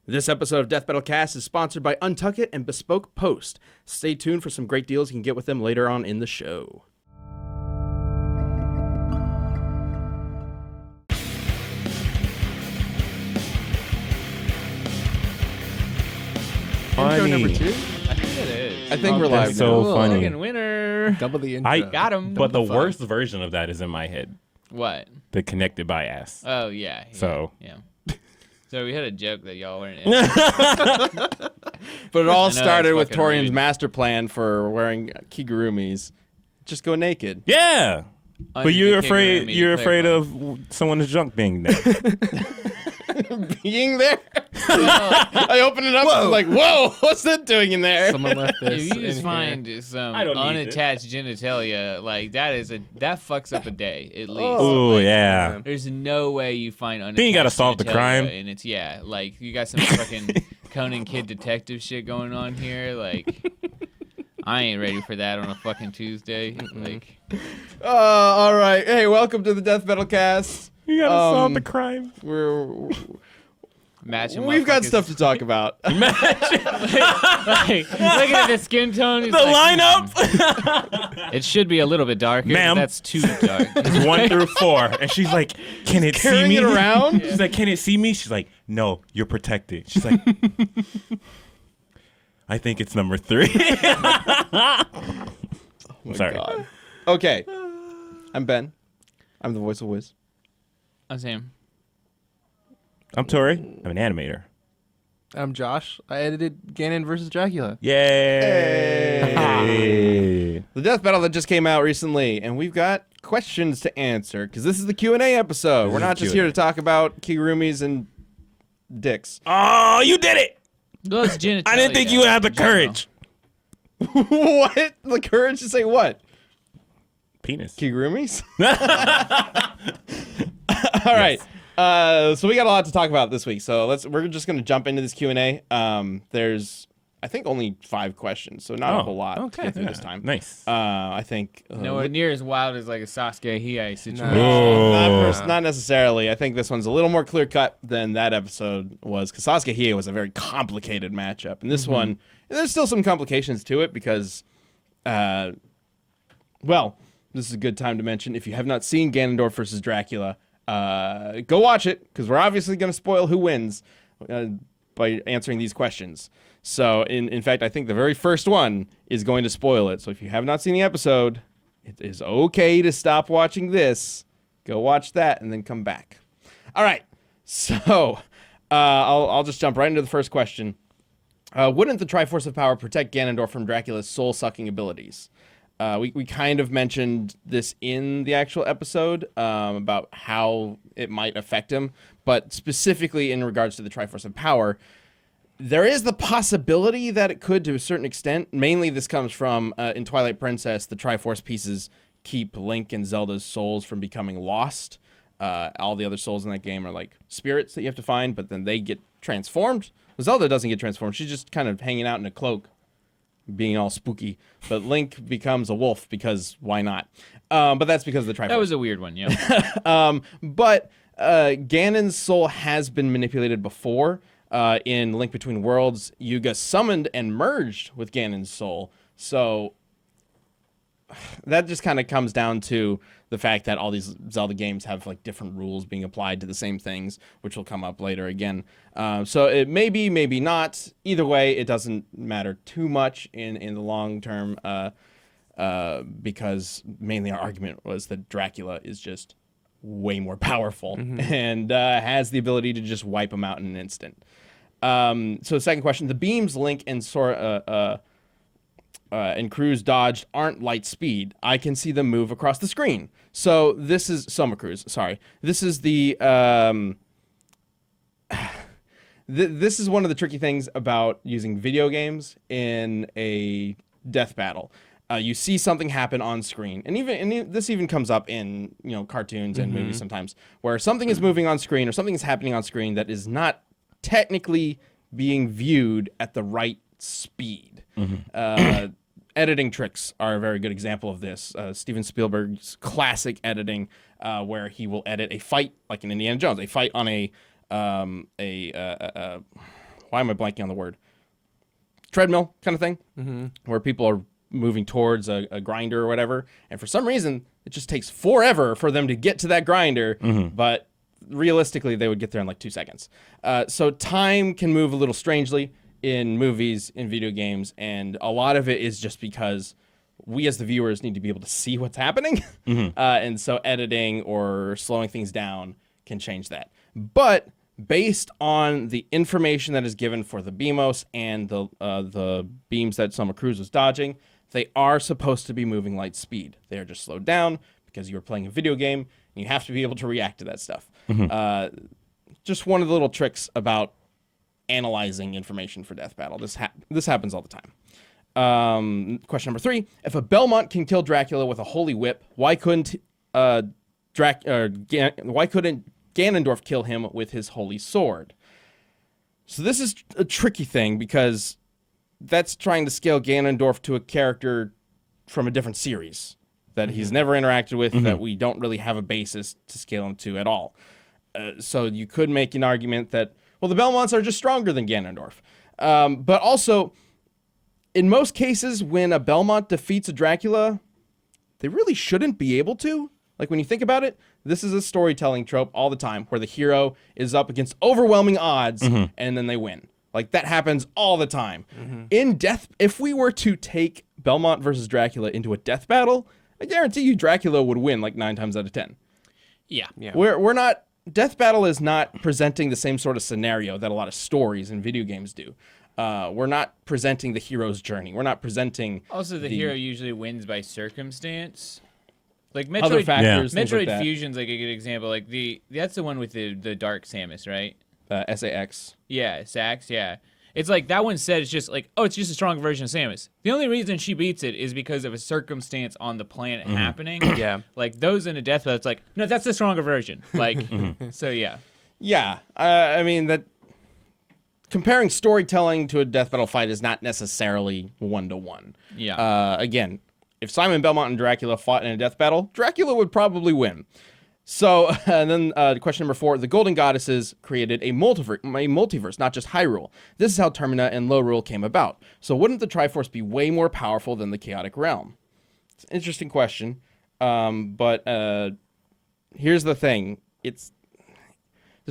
This episode of Death Battle Cast is sponsored by Untuck It and Bespoke Post. Stay tuned for some great deals you can get with them later on in the show. Intro number 2? I think it is. I think we're live. That's so now. funny. Fucking winner. Double the intro. I Got him. But the worst version of that is in my head. What? The connected by ass. Oh, yeah. So. Yeah. So we had a joke that y'all weren't in. But it all I know, started with it's fucking Torian's rude. master plan for wearing kigurumis. Just go naked. Yeah. Under But you're the afraid. kigurumi You're afraid playground. of someone's junk being there. Being there? I open it up and I'm like, whoa, what's that doing in there? Someone left this. If you just in find here. some I don't need unattached genitalia, like that fucks up a day at least. Ooh, yeah. There's no way you find unattached. Then you gotta solve the genitalia, crime. and it's like you got some fucking Conan Kid detective shit going on here. Like, I ain't ready for that on a fucking Tuesday. Like, All right. Hey, welcome to the Death Battle Cast. You gotta solve the crime. We've got stuff to talk about. Like, looking at the skin tone. The lineup. It should be a little bit darker. Ma'am. That's too dark. It's 1 through 4, and she's like, "Can it see Carrying me?" it around? She's like, "Can it see me?" She's like, "No, you're protected." She's like, "I think it's number 3." I'm sorry. God. Okay. I'm Ben. I'm the voice of Wiz. I'm Sam. I'm Tori. I'm an animator. I'm Josh. I edited Ganon versus Dracula. Yay! The Death Battle that just came out recently, and we've got questions to answer because this is the Q&A episode. We're not just here to talk about kigurumis and dicks. Oh, you did it! Those genitalia. I didn't think you would have the courage. What? The courage to say what? Penis. Kigurumis? All right. So we got a lot to talk about this week. So we're just going to jump into this Q&A. There's, I think, only 5 questions, so not a whole lot to get through this time. Nice. I think Nowhere near as wild as like a Sasuke Hiei situation. not necessarily. I think this one's a little more clear cut than that episode was, because Sasuke Hiei was a very complicated matchup, and this one, there's still some complications to it because, well, this is a good time to mention, if you have not seen Ganondorf versus Dracula, go watch it, because we're obviously going to spoil who wins by answering these questions. So, in fact, I think the very first one is going to spoil it. So if you have not seen the episode, it is okay to stop watching this, go watch that, and then come back. All right, so I'll just jump right into the first question. Wouldn't the Triforce of Power protect Ganondorf from Dracula's soul-sucking abilities? We kind of mentioned this in the actual episode about how it might affect him, but specifically in regards to the Triforce of Power, there is the possibility that it could to a certain extent. Mainly this comes from, in Twilight Princess, the Triforce pieces keep Link and Zelda's souls from becoming lost. All the other souls in that game are like spirits that you have to find, but then they get transformed. Zelda doesn't get transformed. She's just kind of hanging out in a cloak, being all spooky, but Link becomes a wolf because why not? But that's because of the Triforce. That was a weird one, yeah. But Ganon's soul has been manipulated before. In Link Between Worlds, Yuga summoned and merged with Ganon's soul. So that just kind of comes down to the fact that all these Zelda games have like different rules being applied to the same things, which will come up later again. So it may be, maybe not. Either way, it doesn't matter too much in the long term because mainly our argument was that Dracula is just way more powerful and has the ability to just wipe him out in an instant. So second question, the beams Link and Sora and Cruz dodged aren't light speed. I can see them move across the screen. So this is Soma Cruz. Sorry, this is the this is one of the tricky things about using video games in a death battle. You see something happen on screen, and this even comes up in cartoons and movies sometimes, where something is moving on screen or something is happening on screen that is not technically being viewed at the right speed. Editing tricks are a very good example of this. Steven Spielberg's classic editing, where he will edit a fight, like in Indiana Jones, a fight on why am I blanking on the word? Treadmill kind of thing, where people are moving towards a grinder or whatever, and for some reason it just takes forever for them to get to that grinder, but realistically they would get there in like 2 seconds. So time can move a little strangely in movies, in video games, and a lot of it is just because we as the viewers need to be able to see what's happening, and so editing or slowing things down can change that. But based on the information that is given for the BMOS and the beams that Soma Cruz was dodging, they are supposed to be moving light speed. They are just slowed down because you are playing a video game and you have to be able to react to that stuff. Just one of the little tricks about analyzing information for Death Battle. This happens all the time. Question number 3: if a Belmont can kill Dracula with a holy whip, why couldn't Ganondorf kill him with his holy sword? So this is a tricky thing because that's trying to scale Ganondorf to a character from a different series that he's never interacted with, that we don't really have a basis to scale him to at all. So you could make an argument that, well, the Belmonts are just stronger than Ganondorf. But also, in most cases, when a Belmont defeats a Dracula, they really shouldn't be able to. Like, when you think about it, this is a storytelling trope all the time where the hero is up against overwhelming odds and then they win. Like, that happens all the time. In death, if we were to take Belmont versus Dracula into a death battle, I guarantee you Dracula would win like 9 times out of 10. Yeah. We're not... Death Battle is not presenting the same sort of scenario that a lot of stories and video games do. We're not presenting the hero's journey. We're not presenting... Also, the hero usually wins by circumstance. Like other Metroid, factors, things like Metroid that. Fusion's like a good example. Like that's the one with the Dark Samus, right? SAX. Yeah, Sax. Yeah, it's like that one said it's just like, oh, it's just a strong version of Samus. The only reason she beats it is because of a circumstance on the planet happening. Yeah. Like those in a death battle, it's like, no, that's the stronger version. Like, so yeah. Yeah, I mean, that comparing storytelling to a death battle fight is not necessarily 1-to-1. Yeah. Again, if Simon Belmont and Dracula fought in a death battle, Dracula would probably win. So, and then question number 4, the Golden Goddesses created a multiverse, not just Hyrule. This is how Termina and Lorule came about. So wouldn't the Triforce be way more powerful than the Chaotic Realm? It's an interesting question, but here's the thing. There's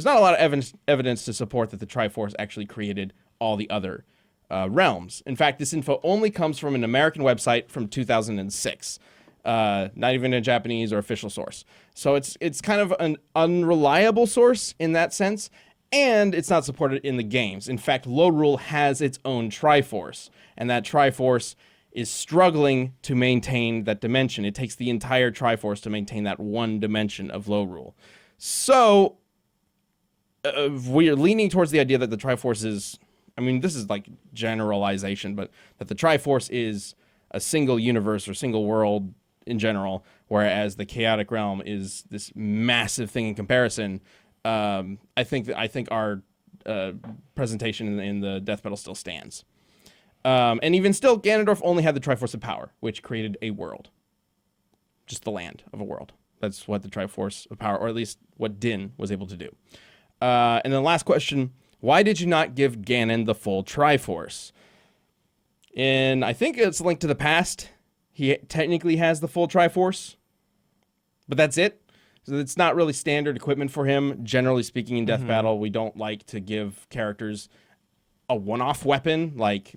not a lot of evidence to support that the Triforce actually created all the other realms. In fact, this info only comes from an American website from 2006. Not even a Japanese or official source. So it's kind of an unreliable source in that sense, and it's not supported in the games. In fact, Lorule has its own Triforce, and that Triforce is struggling to maintain that dimension. It takes the entire Triforce to maintain that one dimension of Lorule. So we're leaning towards the idea that the Triforce is, I mean, this is like generalization, but that the Triforce is a single universe or single world in general, whereas the Chaotic Realm is this massive thing in comparison. I think our presentation in the death battle still stands. And even still, Ganondorf only had the Triforce of Power, which created a world. Just the land of a world. That's what the Triforce of Power, or at least what Din was able to do. And then last question, why did you not give Ganon the full Triforce? And I think it's Link to the Past. He technically has the full Triforce, but that's it. So it's not really standard equipment for him. Generally speaking, in Death Battle, we don't like to give characters a one-off weapon. Like,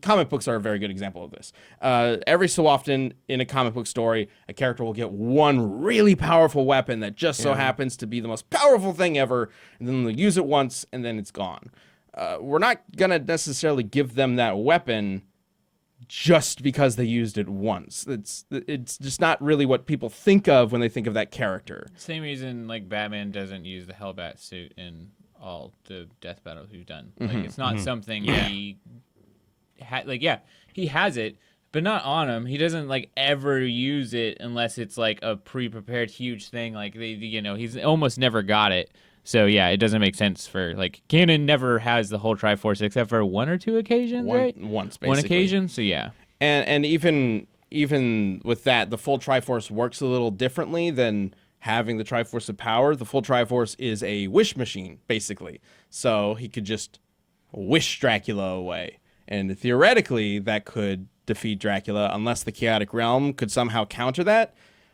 comic books are a very good example of this. Every so often in a comic book story, a character will get one really powerful weapon that just so happens to be the most powerful thing ever, and then they'll use it once, and then it's gone. We're not going to necessarily give them that weapon just because they used it once. It's just not really what people think of when they think of that character. Same reason like Batman doesn't use the Hellbat suit in all the death battles we've done. Like it's not something he he has it, but not on him. He doesn't like ever use it unless it's like a pre-prepared huge thing. Like he's almost never got it. So yeah, it doesn't make sense for like Ganon never has the whole Triforce except for 1 or 2 occasions, right? Once, basically. One occasion. So yeah, and even with that, the full Triforce works a little differently than having the Triforce of Power. The full Triforce is a wish machine, basically. So he could just wish Dracula away. And theoretically, that could defeat Dracula unless the Chaotic Realm could somehow counter that,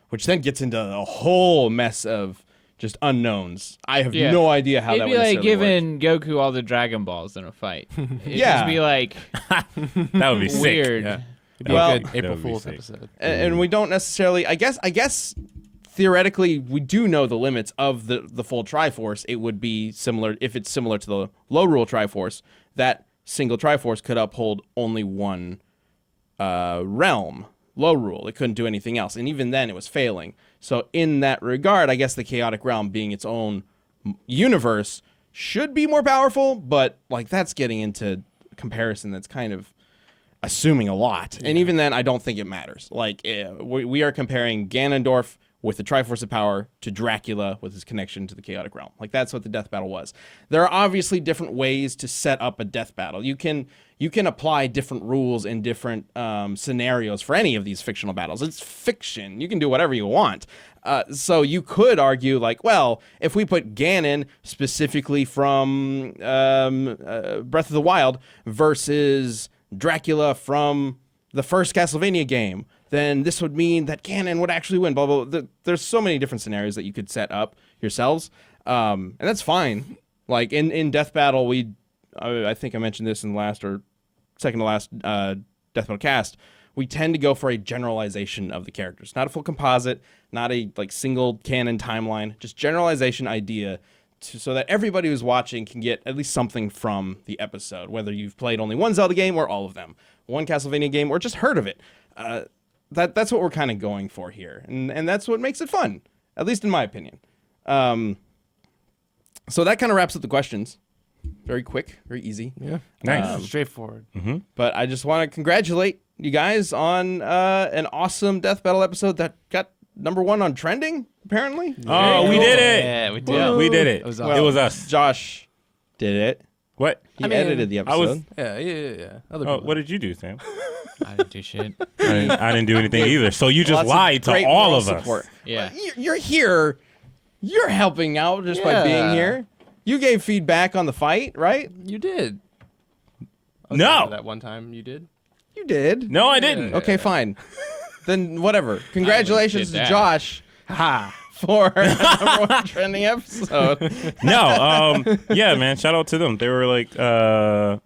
which then gets into a whole mess of just unknowns. I have no idea how that would It'd be like necessarily giving Goku all the Dragon Balls in a fight. It'd Yeah. just be like That would be sick. weird. Yeah. It'd be Well- a good April That would be Fool's sick. episode. And we don't necessarily. I guess theoretically we do know the limits of the full Triforce. It would be similar if it's similar to the low rule Triforce. That single Triforce could uphold only one realm. Low rule. It couldn't do anything else, and even then it was failing. So in that regard, I guess the Chaotic Realm, being its own universe, should be more powerful. But like that's getting into comparison. That's kind of assuming a lot. And even then, I don't think it matters. Like, we are comparing Ganondorf with the Triforce of Power to Dracula with his connection to the Chaotic Realm. Like, that's what the death battle was. There are obviously different ways to set up a death battle. You can apply different rules in different scenarios for any of these fictional battles. It's fiction. You can do whatever you want. So you could argue, like, well, if we put Ganon specifically from Breath of the Wild versus Dracula from the first Castlevania game, then this would mean that Ganon would actually win, blah, blah, blah. There's so many different scenarios that you could set up yourselves, and that's fine. Like, in Death Battle, I think I mentioned this in the last or second to last Death Battle cast, we tend to go for a generalization of the characters. Not a full composite, not a like single canon timeline, just generalization idea so that everybody who's watching can get at least something from the episode, whether you've played only one Zelda game or all of them, one Castlevania game or just heard of it. That's what we're kind of going for here, and that's what makes it fun, at least in my opinion. So that kind of wraps up the questions. Very quick, very easy. Yeah. Nice. Straightforward. But I just want to congratulate you guys on an awesome Death Battle episode that got #1 on trending, apparently. Oh, we did it. Yeah, we did. We did it. It was It awesome. was us. Josh did it. What? He I mean, edited the I was- episode. Yeah. Other Oh, people. what did you do, Sam? I didn't do shit. I didn't do anything either. So you just Lots of lied to great all moral of us. support. Yeah. Well, you're here. You're helping out just by being Yeah. here. You gave feedback on the fight, right? You did. No. That one time you did. You did. No, I didn't. Okay, fine. Then whatever. Congratulations did to that. Josh for #1 trending episode. No. Yeah, man. Shout out to them. They were like,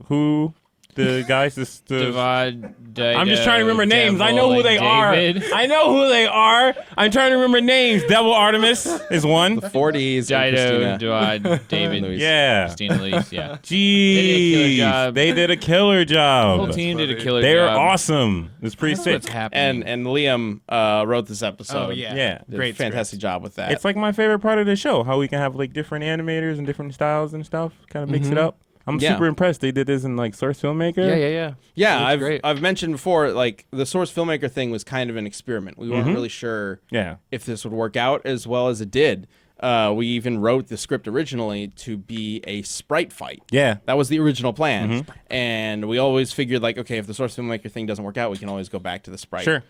who? The guys. I'm just trying to remember names. I know who they are. I know who they are. I'm trying to remember names. Devil Artemis is one. 40s. Dido, and Duad, David, Luis. Yeah. Christina Elise, yeah. Jeez. job. They did a killer The whole job. team did a killer They were job. awesome. It was pretty That's sick. what's happening. And Liam wrote this episode. Oh, yeah. Yeah. Did a fantastic job with that. It's like my favorite part of the show, how we can have like different animators and different styles and stuff, kind of mix it up. I'm Yeah. super impressed they did this in like Source Filmmaker. Yeah. Yeah, Looks great. I've mentioned before, like the Source Filmmaker thing was kind of an experiment. We weren't really sure Yeah. if this would work out as well as it did. We even wrote the script originally to be a sprite fight. Yeah. That was the original plan. And we always figured, like, okay, if the Source Filmmaker thing doesn't work out, we can always go back to the sprite. Sure.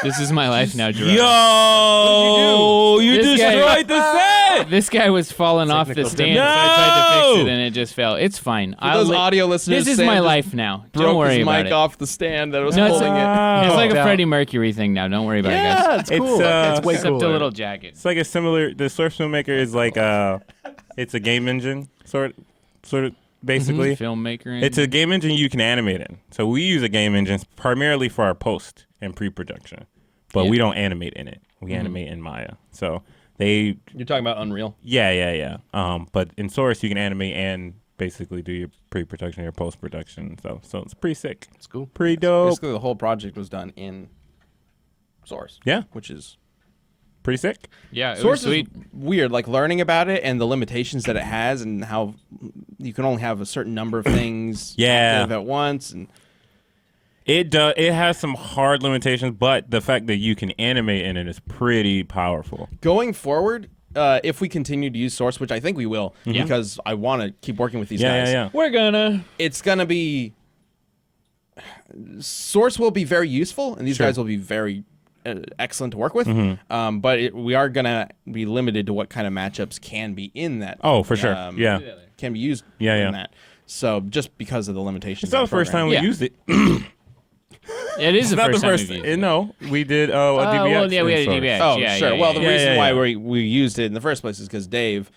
This is my life now, Jerome. Yo, you This guy- destroyed the set. This guy was falling off the Technical stand, so I tried to fix No! it, and it just fell. It's fine. For those audio listeners, This is Sam my just life now. Don't broke worry his about mic it. off the stand that was No, it's holding like- it. It's like a Down. Freddie Mercury thing now. Don't worry about it, guys. Yeah, it's cool. It's way Except cooler. a little jacket. It's like a similar. The Source Filmmaker is like it's a game engine sort of basically. Filmmaker. And It's a game engine you can animate in. So we use a game engine primarily for our post and pre-production, but we don't animate in it. We animate in Maya. So they, You're talking about Unreal. yeah. But in Source you can animate and basically do your pre-production, your post-production. So it's pretty sick. It's cool. Pretty dope. Basically, the whole project was done in Source. Yeah. Which is Pretty sick. yeah, it was Source sweet. is weird, like learning about it and the limitations that it has, and how you can only have a certain number of things Yeah. active at once. And It has some hard limitations, but the fact that you can animate in it is pretty powerful. going forward, if we continue to use Source, which I think we will, because I want to keep working with these guys. Yeah. We're gonna. It's gonna be Source will be very useful, and these Sure. guys will be very excellent to work with. But we are gonna be limited to what kind of matchups can be in that. Oh, for sure. Yeah. can be used Yeah, in yeah. that. So just because of the limitations. It's not the first time we used it. It is the first time we've used it. No, we did a DBX. Well, yeah, we had a DBX. Oh, yeah, sure. Yeah, well, the reason why yeah. we used it in the first place is because Dave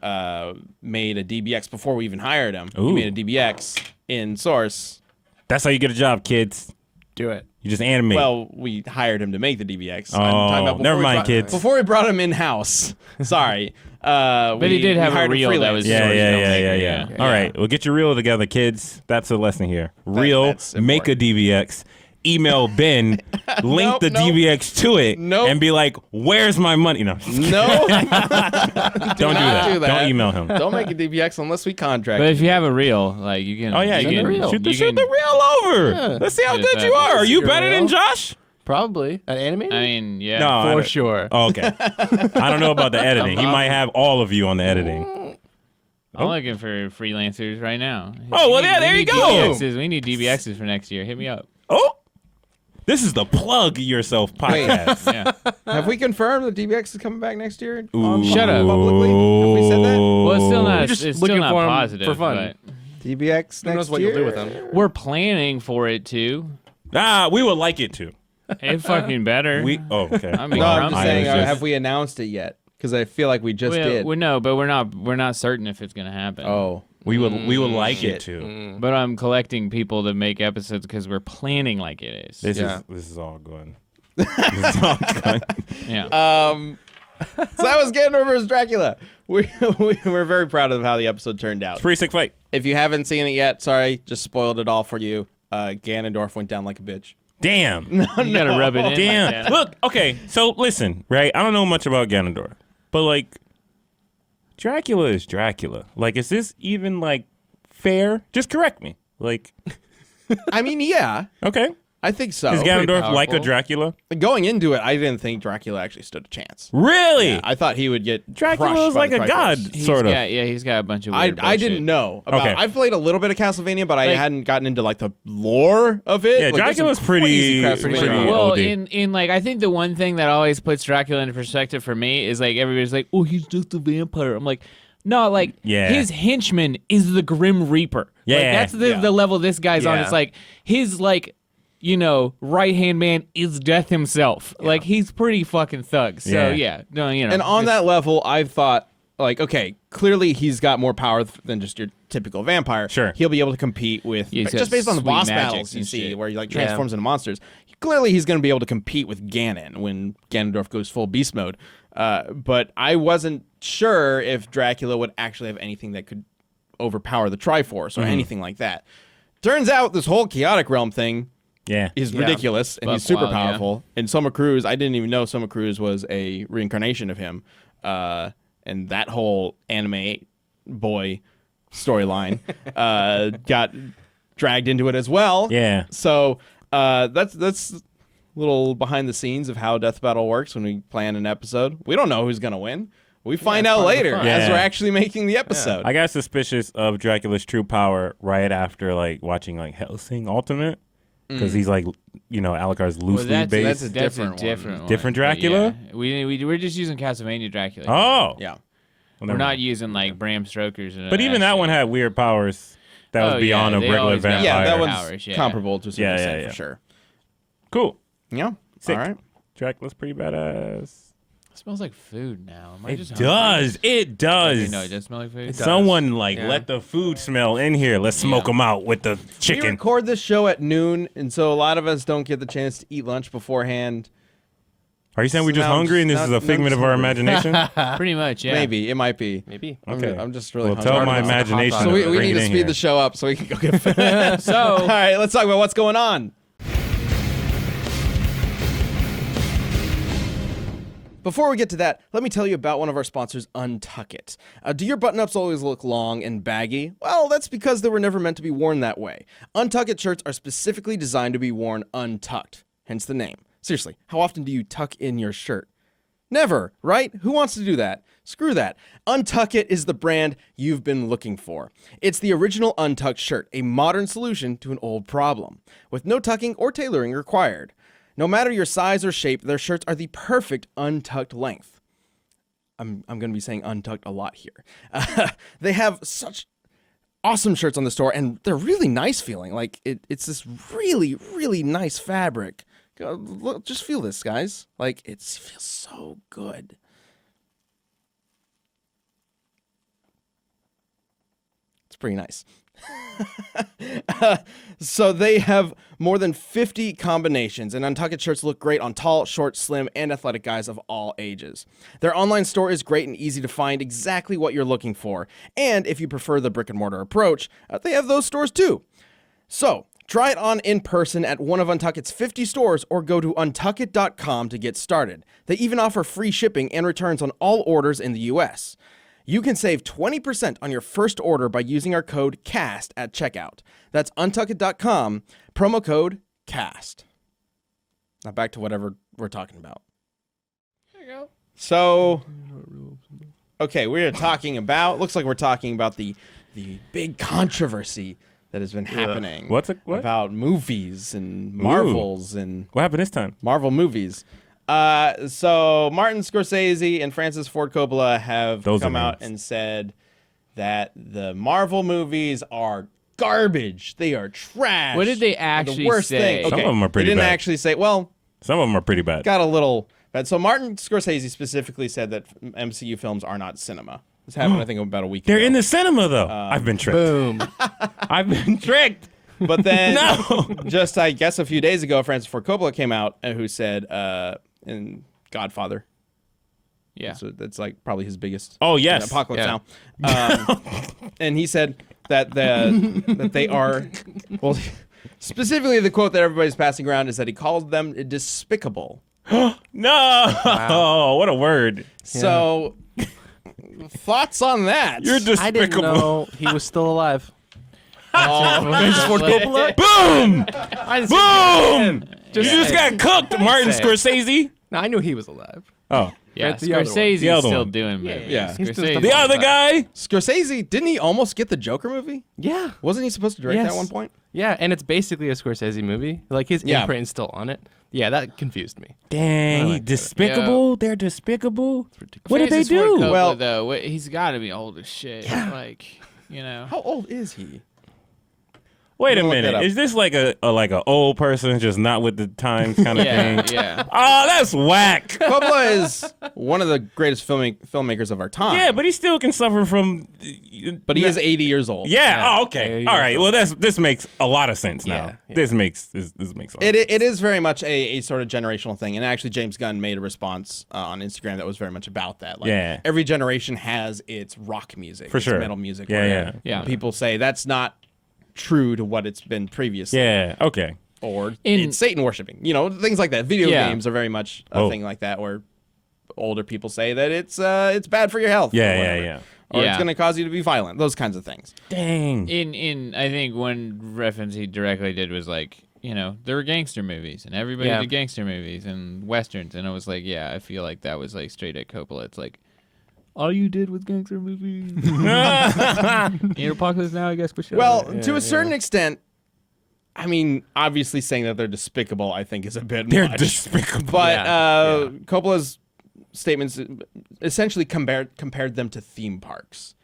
made a DBX before we even hired him. Ooh. He made a DBX in Source. That's how you get a job, kids. Do it. You just animate. Well, we hired him to make the DBX. Never mind, kids. Before we brought him in-house. Sorry. But he did have a reel that was Yeah. All right, well, get your reel together, kids. That's the lesson here. Reel, that's make a DBX. Email Ben, link the DBX to it, and be like, "Where's my money?" No, No. don't do that. Don't email him. Don't make a DBX unless we contract. But if you have a reel, like you can. Oh yeah, you can, shoot the reel over. Yeah. Let's see how Just good you are. Are you your better than reel. Josh? Probably an animated. I mean, yeah. No, I for don't- sure. Oh, okay. I don't know about the editing. He might have all of you on the editing. I'm looking for freelancers right now. Oh, well, yeah, there you go. We need DBXs for next year. Hit me up. Oh, this is the Plug Yourself podcast. Yeah. Have we confirmed that DBX is coming back next year? Ooh. Shut up. Publicly? Have we said that? Well, it's still not. You're just it's looking still not for 'em positive for fun. but DBX Who next knows what year? you'll do with them? we're planning for it to. We would like it to. It fucking better. Okay. I mean, No, I'm just I saying, was just- have we announced it yet? Because I feel like we just did. No, but we're not certain if it's gonna happen. Oh. We would like Shit. it to. But I'm collecting people to make episodes because we're planning like it is. This is all good. This is all good. Yeah. So that was Ganondorf vs. Dracula. We're very proud of how the episode turned out. It's a pretty sick fight. If you haven't seen it yet, sorry, just spoiled it all for you. Ganondorf went down like a bitch. Damn. You gotta rub it in. Damn. Like that. Look, okay, so listen, right? I don't know much about Ganondorf, but like, Dracula is Dracula. Like, is this even like fair? Just correct me. Like, I mean, yeah, okay. I think so. Is Ganondorf powerful. like a Dracula? Going into it, I didn't think Dracula actually stood a chance. Really? I thought he would get Dracula crushed is by like the a god, Triforce. sort of. He's got a bunch of I weird didn't bullshit. know about. Okay. I've played a little bit of Castlevania, but I Like- hadn't gotten into like the lore of it. Yeah, Like, there's some Dracula's pretty crazy Castlevania. pretty Well, OD. in like I think the one thing that always puts Dracula into perspective for me is like everybody's like, oh, he's just a vampire. I'm like, no, like his henchman is the Grim Reaper. Yeah. Like, that's the level this guy's on. Yeah. It's like his right hand man is death himself. Like he's pretty fucking thug. So no, And on that level, I thought, like, okay, clearly he's got more power than just your typical vampire. Sure. He'll be able to compete with, Yeah, he's just got based on the sweet boss magics battles you and see, shit. where he like transforms into monsters. Clearly, he's going to be able to compete with Ganon when Ganondorf goes full beast mode. But I wasn't sure if Dracula would actually have anything that could overpower the Triforce or anything like that. Turns out this whole chaotic realm thing is ridiculous, and he's super wild, yeah. powerful. And Soma Cruz, I didn't even know Soma Cruz was a reincarnation of him. And that whole anime boy storyline got dragged into it as well. Yeah. So that's a little behind the scenes of how Death Battle works when we plan an episode. We don't know who's gonna win. We find out later fun. as Yeah. we're actually making the episode. I got suspicious of Dracula's true power right after like watching like Hellsing Ultimate because he's like, Alucard's loosely based. that's a That's different a different one. Different But Dracula? yeah. We're just using Castlevania Dracula. Oh, Yeah. Well, We're never not mind. using like Bram Stoker's. And But even that one had weird powers that was Oh, beyond yeah, a they regular always got- vampire. Yeah, that Fire one's powers, yeah. comparable to a certain Yeah, extent yeah. for sure. Cool. Yeah. Sick. All right. Dracula's pretty badass. It smells like food now. Am I It just does. It does. No, it does smell like food. does. Someone Yeah. let the food smell in here. Let's smoke them out with the We chicken. record this show at noon, and so a lot of us don't get the chance to eat lunch beforehand. Are you saying we're So just now I'm hungry and this just- is now- a figment now of I'm our just imagination? Pretty much, yeah. Maybe. It might be. Maybe. Okay. I'm just really Well, hungry. tell my It's like a hot imagination. dog. So to we bring need it to in speed here. the show up so we can go get food. All So right, let's talk about what's going on. Before we get to that, let me tell you about one of our sponsors, Untuck It. Do your button-ups always look long and baggy? Well, that's because they were never meant to be worn that way. Untuck It shirts are specifically designed to be worn untucked, hence the name. Seriously, how often do you tuck in your shirt? Never, right? Who wants to do that? Screw that. Untuck It is the brand you've been looking for. It's the original untucked shirt, a modern solution to an old problem, with no tucking or tailoring required. No matter your size or shape, their shirts are the perfect untucked length. I'm going to be saying untucked a lot here. They have such awesome shirts on the store, and they're really nice feeling. Like it's this really, really nice fabric. Look, just feel this, guys. Like it feels so good. It's pretty nice. So they have more than 50 combinations, and Untuckit shirts look great on tall, short, slim, and athletic guys of all ages. Their online store is great and easy to find exactly what you're looking for. And if you prefer the brick and mortar approach, they have those stores too. So try it on in person at one of Untuckit's 50 stores or go to untuckit.com to get started. They even offer free shipping and returns on all orders in the US. You can save 20% on your first order by using our code CAST at checkout. That's untuckit.com, promo code CAST. Now back to whatever we're talking about. There you go. So, okay, we're talking about, looks like we're talking about the big controversy that has been happening. What? About movies and Marvels and what happened this time? Marvel movies. So Martin Scorsese and Francis Ford Coppola have come out and said that the Marvel movies are garbage. They are trash. What did they actually the worst say? Thing. Okay, some of them are pretty bad. They didn't bad. actually say, well, some of them are pretty bad. Got a little bad. So Martin Scorsese specifically said that MCU films are not cinema. This happened, I think, about a week ago. They're in the cinema, though. I've been tricked. Boom. I've been tricked. But then, No. just I guess a few days ago, Francis Ford Coppola came out who said, in Godfather. Yeah. So that's like probably his biggest. Oh, yes. Apocalypse Yeah. Now. And he said that that they are, well, specifically the quote that everybody's passing around is that he called them despicable. No. Wow. What a word. So, thoughts on that? You're despicable. I didn't know he was still alive. Francis Ford Coppola? Boom! I didn't Boom! You just say. got cooked, Martin Say. Scorsese. No, I knew he was alive. Oh. Yeah, That's the other one. Scorsese's The other still one. doing movies. Yeah. He's still Scorsese- stuff The on other that. guy? Scorsese, didn't he almost get the Joker movie? Yeah. Wasn't he supposed to direct that Yes. at one point? Yeah, and it's basically a Scorsese movie. Like his Yeah. imprint is still on it. Yeah, that confused me. Dang, he like that. despicable. They're despicable. What did they Francis Ford do? Coppola, Well- though, he's got to be old as shit. Like, you know. How old is he? Wait a Look that minute. up. Is this like a old person just not with the times kind of Yeah, thing? yeah. Oh, that's whack. Coppola is one of the greatest filmmakers of our time. Yeah, but he still can suffer from. But he is 80 years old. Yeah. Oh, There okay. you All go. right. Well, this makes a lot of sense now. Yeah, yeah. This makes a lot. It is very much a sort of generational thing, and actually James Gunn made a response on Instagram that was very much about that. Like, Yeah. every generation has its rock music, For its sure. metal music. Yeah, where yeah. People say that's not true to what it's been previously. Yeah. Okay. Or In- it's Satan worshiping. You know, things like that. Video Yeah. games are very much a Oh. thing like that, where older people say that it's bad for your health. or Yeah. whatever. Yeah. Or it's Yeah. going to cause you to be violent. Those kinds of things. Dang. In I think one reference he directly did was like, you know, there were gangster movies and everybody Yeah. did gangster movies and westerns, and I was like, yeah, I feel like that was like straight at Coppola. It's like, all you did was gangster movies. In Apocalypse Now, I guess for sure. Well, to a certain extent, I mean, obviously saying that they're despicable, I think, is a bit They're much. despicable. But Yeah. Coppola's statements essentially compared them to theme parks.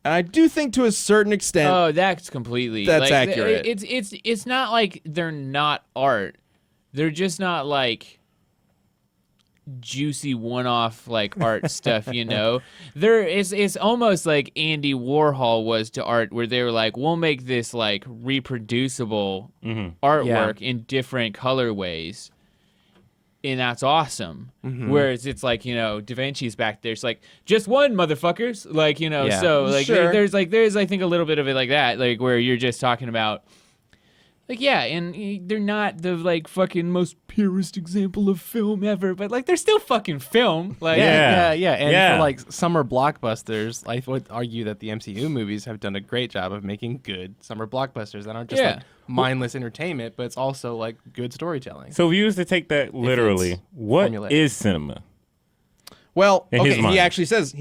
And I do think to a certain extent, oh, that's completely That's like, accurate. It's not like they're not art. They're just not like juicy one-off like art stuff, you know. It's almost like Andy Warhol was to art, where they were like, we'll make this like reproducible artwork in different colorways, and that's awesome. Whereas it's like, you know, Da Vinci's back there, it's like, just one, motherfuckers, like, you know. Yeah. So like Sure. there's I think a little bit of it like that, like where you're just talking about like, yeah, and they're not the like fucking most purest example of film ever, but like they're still fucking film. Like, Yeah. And Yeah. for like summer blockbusters, I would argue that the MCU movies have done a great job of making good summer blockbusters that aren't just Yeah. like mindless entertainment, but it's also like good storytelling. So if you was to take that literally, what formulaic. is cinema? well, In his okay, mind. he actually says